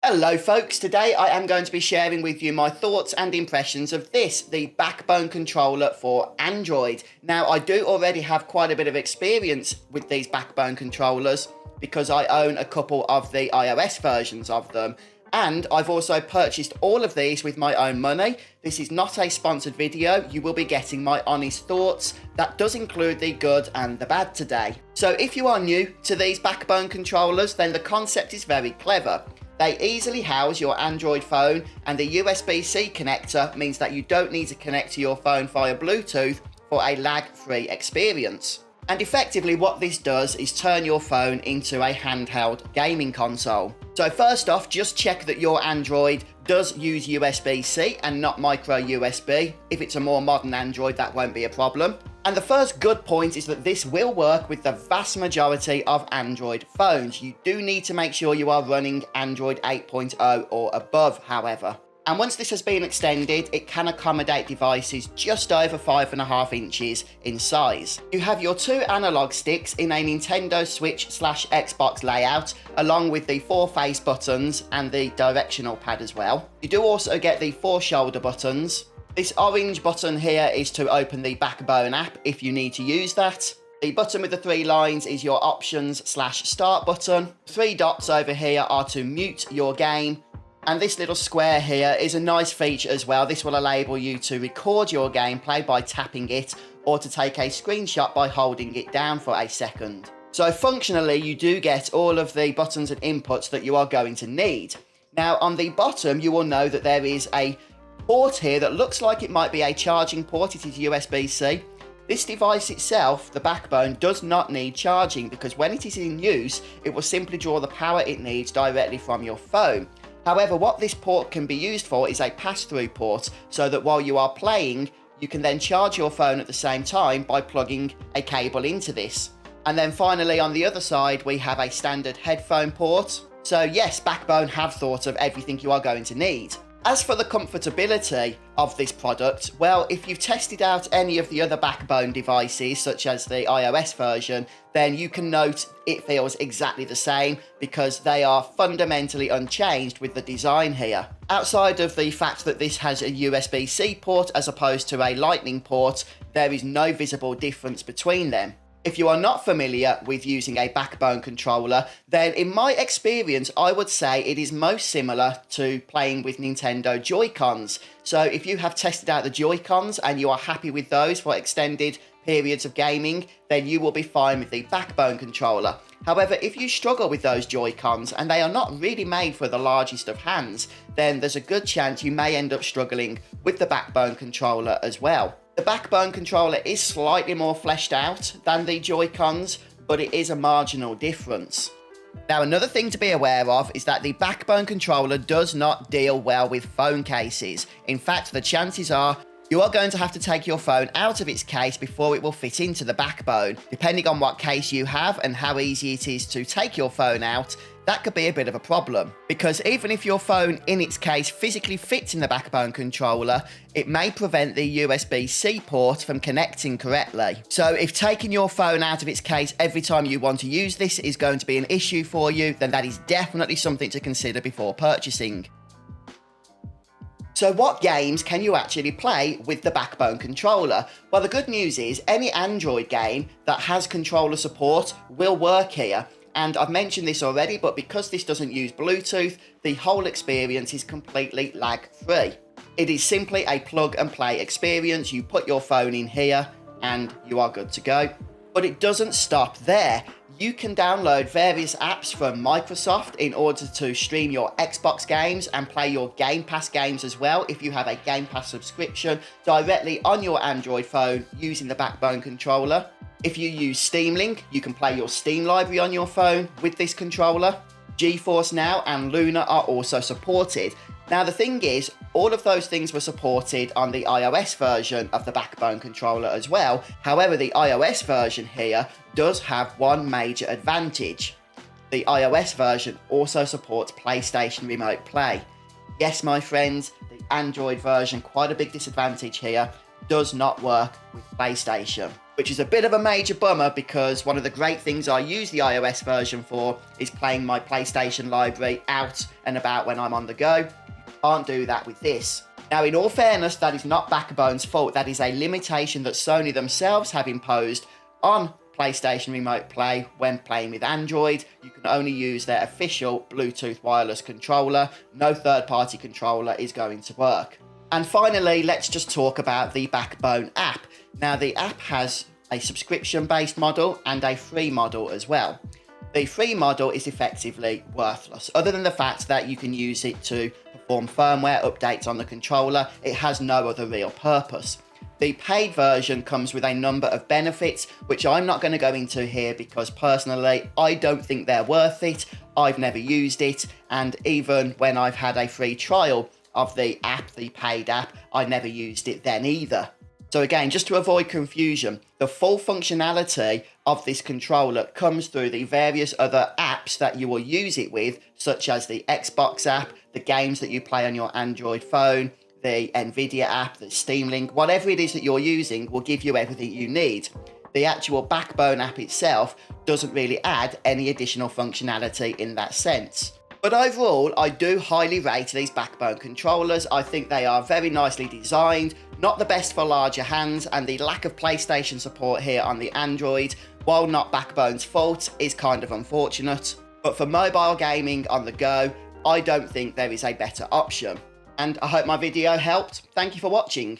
Hello folks, today I am going to be sharing with you my thoughts and impressions of this, the Backbone controller for Android. Now I do already have quite a bit of experience with these Backbone controllers because I own a couple of the iOS versions of them, and I've also purchased all of these with my own money. This is not a sponsored video, you will be getting my honest thoughts. That does include the good and the bad today. So if you are new to these Backbone controllers, then the concept is very clever. They easily house your Android phone, and the USB-C connector means that you don't need to connect to your phone via Bluetooth for a lag-free experience. And effectively what this does is turn your phone into a handheld gaming console. So first off, just check that your Android does use USB-C and not micro USB. If it's a more modern Android, that won't be a problem. And the first good point is that this will work with the vast majority of Android phones. You do need to make sure you are running Android 8.0 or above, however. And once this has been extended, it can accommodate devices just over 5.5 inches in size. You have your two analog sticks in a Nintendo Switch/Xbox layout, along with the 4 face buttons and the directional pad as well. You do also get the 4 shoulder buttons. This orange button here is to open the Backbone app if you need to use that. The button with the 3 lines is your options/start button. 3 dots over here are to mute your game. And this little square here is a nice feature as well. This will enable you to record your gameplay by tapping it, or to take a screenshot by holding it down for a second. So functionally, you do get all of the buttons and inputs that you are going to need. Now on the bottom, you will know that there is a port here that looks like it might be a charging port. It is USB-C. This device itself, the Backbone, does not need charging because when it is in use, it will simply draw the power it needs directly from your phone. However, what this port can be used for is a pass-through port, so that while you are playing, you can then charge your phone at the same time by plugging a cable into this. And then finally, on the other side, we have a standard headphone port. So yes, Backbone have thought of everything you are going to need. As for the comfortability of this product, well, if you've tested out any of the other Backbone devices, such as the iOS version, then you can note it feels exactly the same because they are fundamentally unchanged with the design here. Outside of the fact that this has a USB-C port as opposed to a Lightning port, there is no visible difference between them. If you are not familiar with using a Backbone controller, then in my experience, I would say it is most similar to playing with Nintendo Joy-Cons. So if you have tested out the Joy-Cons and you are happy with those for extended periods of gaming, then you will be fine with the Backbone controller. However, if you struggle with those Joy-Cons and they are not really made for the largest of hands, then there's a good chance you may end up struggling with the Backbone controller as well. The Backbone controller is slightly more fleshed out than the Joy-Cons, but it is a marginal difference. Now, another thing to be aware of is that the Backbone controller does not deal well with phone cases. In fact, the chances are you are going to have to take your phone out of its case before it will fit into the Backbone. Depending on what case you have and how easy it is to take your phone out, that could be a bit of a problem. Because even if your phone in its case physically fits in the Backbone controller, it may prevent the USB-C port from connecting correctly. So if taking your phone out of its case every time you want to use this is going to be an issue for you, then that is definitely something to consider before purchasing. So what games can you actually play with the Backbone controller? Well, the good news is any Android game that has controller support will work here. And I've mentioned this already, but because this doesn't use Bluetooth, the whole experience is completely lag-free. It is simply a plug-and-play experience. You put your phone in here and you are good to go. But it doesn't stop there. You can download various apps from Microsoft in order to stream your Xbox games and play your Game Pass games as well if you have a Game Pass subscription directly on your Android phone using the Backbone controller. If you use Steam Link, you can play your Steam library on your phone with this controller. GeForce Now and Luna are also supported. Now the thing is, all of those things were supported on the iOS version of the Backbone controller as well. However, the iOS version here does have one major advantage. The iOS version also supports PlayStation Remote Play. Yes, my friends, the Android version, quite a big disadvantage here, does not work with PlayStation. which is a bit of a major bummer because one of the great things I use the iOS version for is playing my PlayStation library out and about when I'm on the go. You can't do that with this. Now, in all fairness, that is not Backbone's fault. That is a limitation that Sony themselves have imposed on PlayStation Remote Play when playing with Android. You can only use their official Bluetooth wireless controller. No third-party controller is going to work. And finally, let's just talk about the Backbone app. Now, the app has a subscription-based model and a free model as well. The free model is effectively worthless. Other than the fact that you can use it to perform firmware updates on the controller, it has no other real purpose. The paid version comes with a number of benefits, which I'm not going to go into here because personally, I don't think they're worth it. I've never used it, and even when I've had a free trial of the app, the paid app, I never used it then either. So again, just to avoid confusion, the full functionality of this controller comes through the various other apps that you will use it with, such as the Xbox app, the games that you play on your Android phone, the Nvidia app, the Steam Link, whatever it is that you're using will give you everything you need. The actual Backbone app itself doesn't really add any additional functionality in that sense. But overall, I do highly rate these Backbone controllers. I think they are very nicely designed, not the best for larger hands, and the lack of PlayStation support here on the Android, while not Backbone's fault, is kind of unfortunate. But for mobile gaming on the go, I don't think there is a better option. And I hope my video helped. Thank you for watching.